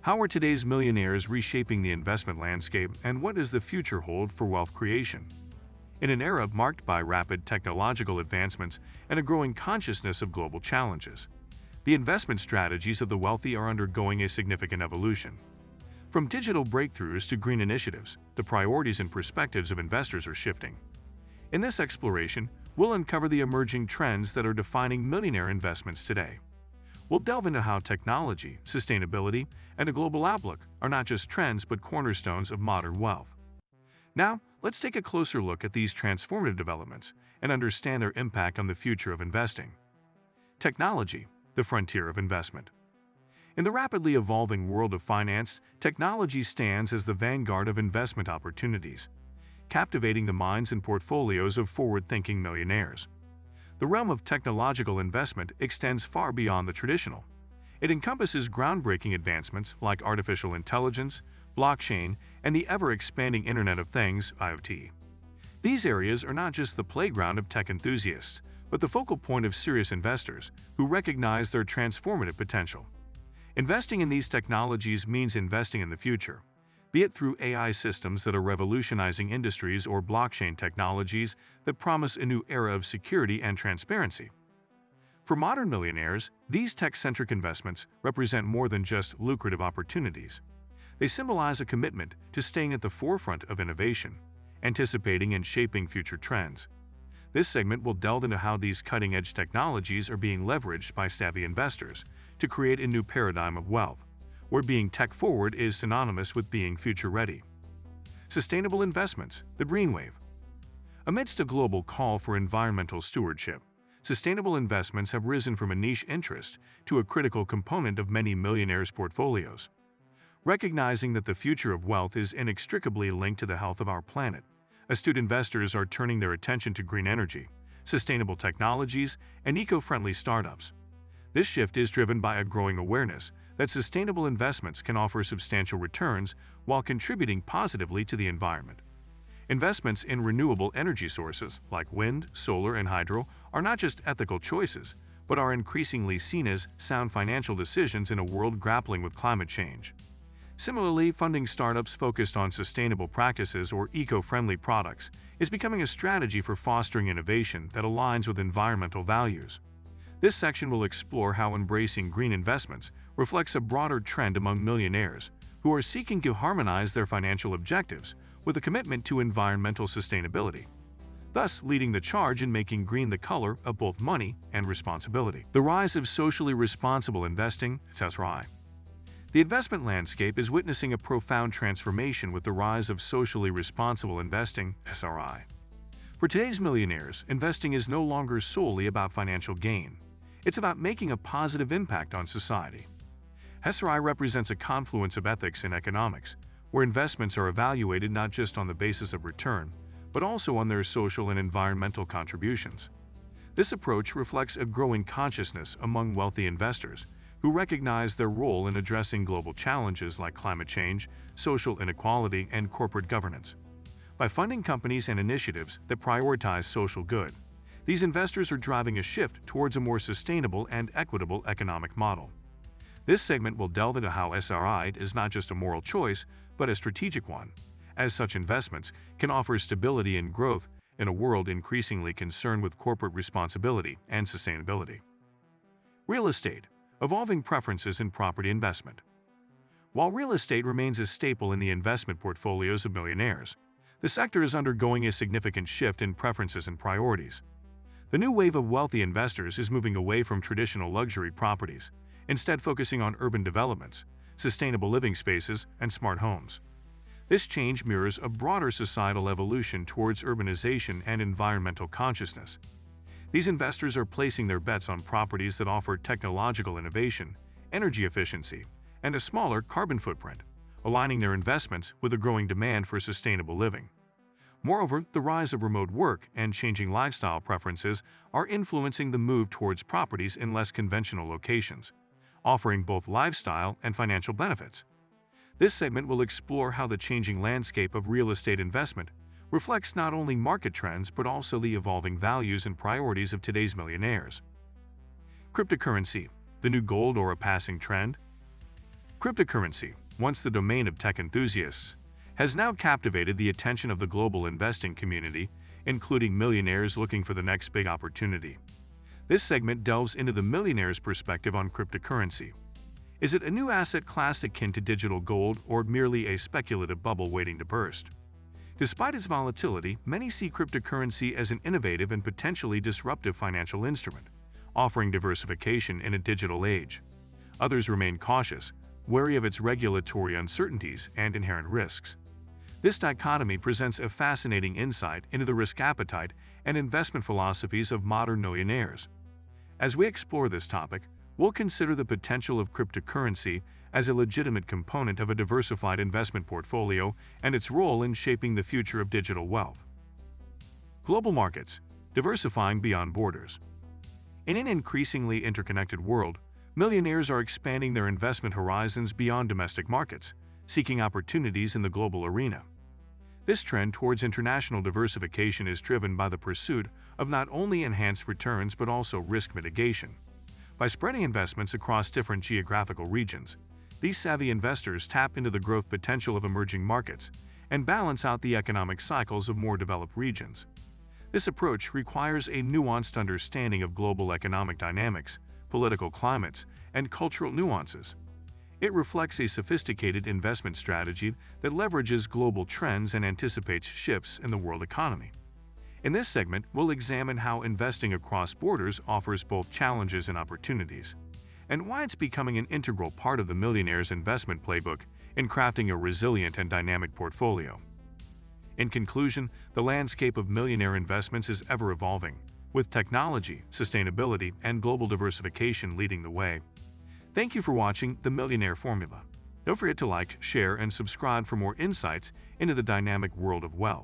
How are today's millionaires reshaping the investment landscape, and what does the future hold for wealth creation? In an era marked by rapid technological advancements and a growing consciousness of global challenges, the investment strategies of the wealthy are undergoing a significant evolution. From digital breakthroughs to green initiatives, the priorities and perspectives of investors are shifting. In this exploration, we'll uncover the emerging trends that are defining millionaire investments today. We'll delve into how technology, sustainability, and a global outlook are not just trends but cornerstones of modern wealth. Now, let's take a closer look at these transformative developments and understand their impact on the future of investing. Technology, the frontier of investment. In the rapidly evolving world of finance, technology stands as the vanguard of investment opportunities, captivating the minds and portfolios of forward-thinking millionaires. The realm of technological investment extends far beyond the traditional. It encompasses groundbreaking advancements like artificial intelligence, blockchain, and the ever-expanding Internet of Things (IoT). These areas are not just the playground of tech enthusiasts, but the focal point of serious investors who recognize their transformative potential. Investing in these technologies means investing in the future, be it through AI systems that are revolutionizing industries or blockchain technologies that promise a new era of security and transparency. For modern millionaires, these tech-centric investments represent more than just lucrative opportunities. They symbolize a commitment to staying at the forefront of innovation, anticipating and shaping future trends. This segment will delve into how these cutting-edge technologies are being leveraged by savvy investors to create a new paradigm of wealth, where being tech-forward is synonymous with being future-ready. Sustainable investments, the green wave. Amidst a global call for environmental stewardship, sustainable investments have risen from a niche interest to a critical component of many millionaires' portfolios. Recognizing that the future of wealth is inextricably linked to the health of our planet, astute investors are turning their attention to green energy, sustainable technologies, and eco-friendly startups. This shift is driven by a growing awareness that sustainable investments can offer substantial returns while contributing positively to the environment. Investments in renewable energy sources like wind, solar, and hydro are not just ethical choices, but are increasingly seen as sound financial decisions in a world grappling with climate change. Similarly, funding startups focused on sustainable practices or eco-friendly products is becoming a strategy for fostering innovation that aligns with environmental values. This section will explore how embracing green investments reflects a broader trend among millionaires who are seeking to harmonize their financial objectives with a commitment to environmental sustainability, thus leading the charge in making green the color of both money and responsibility. The rise of socially responsible investing (SRI). The investment landscape is witnessing a profound transformation with the rise of socially responsible investing (SRI). For today's millionaires, investing is no longer solely about financial gain. It's about making a positive impact on society. SRI represents a confluence of ethics and economics, where investments are evaluated not just on the basis of return, but also on their social and environmental contributions. This approach reflects a growing consciousness among wealthy investors who recognize their role in addressing global challenges like climate change, social inequality, and corporate governance. By funding companies and initiatives that prioritize social good, these investors are driving a shift towards a more sustainable and equitable economic model. This segment will delve into how SRI is not just a moral choice, but a strategic one, as such investments can offer stability and growth in a world increasingly concerned with corporate responsibility and sustainability. Real estate, evolving preferences in property investment. While real estate remains a staple in the investment portfolios of millionaires, the sector is undergoing a significant shift in preferences and priorities. The new wave of wealthy investors is moving away from traditional luxury properties, instead focusing on urban developments, sustainable living spaces, and smart homes. This change mirrors a broader societal evolution towards urbanization and environmental consciousness. These investors are placing their bets on properties that offer technological innovation, energy efficiency, and a smaller carbon footprint, aligning their investments with a growing demand for sustainable living. Moreover, the rise of remote work and changing lifestyle preferences are influencing the move towards properties in less conventional locations, offering both lifestyle and financial benefits. This segment will explore how the changing landscape of real estate investment reflects not only market trends but also the evolving values and priorities of today's millionaires. Cryptocurrency, the new gold or a passing trend? Cryptocurrency, once the domain of tech enthusiasts, has now captivated the attention of the global investing community, including millionaires looking for the next big opportunity. This segment delves into the millionaire's perspective on cryptocurrency. Is it a new asset class akin to digital gold or merely a speculative bubble waiting to burst? Despite its volatility, many see cryptocurrency as an innovative and potentially disruptive financial instrument, offering diversification in a digital age. Others remain cautious, wary of its regulatory uncertainties and inherent risks. This dichotomy presents a fascinating insight into the risk appetite and investment philosophies of modern millionaires. As we explore this topic, we'll consider the potential of cryptocurrency as a legitimate component of a diversified investment portfolio and its role in shaping the future of digital wealth. Global markets, diversifying beyond borders. In an increasingly interconnected world, millionaires are expanding their investment horizons beyond domestic markets, seeking opportunities in the global arena. This trend towards international diversification is driven by the pursuit of not only enhanced returns but also risk mitigation. By spreading investments across different geographical regions, these savvy investors tap into the growth potential of emerging markets and balance out the economic cycles of more developed regions. This approach requires a nuanced understanding of global economic dynamics, political climates, and cultural nuances. It reflects a sophisticated investment strategy that leverages global trends and anticipates shifts in the world economy. In this segment, we'll examine how investing across borders offers both challenges and opportunities, and why it's becoming an integral part of the millionaire's investment playbook in crafting a resilient and dynamic portfolio. In conclusion, the landscape of millionaire investments is ever-evolving, with technology, sustainability, and global diversification leading the way. Thank you for watching The Millionaire Formula. Don't forget to like, share, and subscribe for more insights into the dynamic world of wealth.